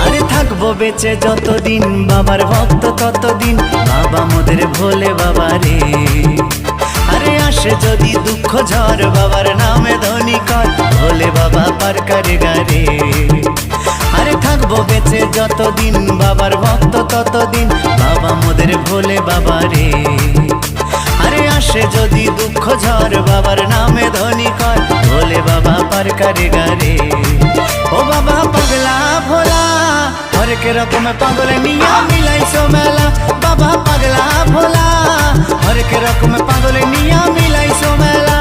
আরে থাকবো বেঁচে যতদিন বাবার ভক্ত ততদিন, বাবা মোদের ভোলে বাবা রে। আরে আসে যদি দুঃখ ঝড় বাবার নামে ধ্বনি কর, ভোলে বাবা পার করে গারে। আরে থাকবো বেঁচে যতদিন বাবার ভক্ত ততদিন, বাবা মোদের ভোলে বাবা রে। আরে আসে যদি দুঃখ ঝড় বাবার নামে ধ্বনি কর, ভোলে বাবা পার করে গারে। ও বাবা পাগলা ভোলা হরেক রকম পাগল নিয়া মিলাইছো মেলা, বাবা পাগলা ভোলা হরেক রকম পাগল নিয়া মিলাইছো মেলা।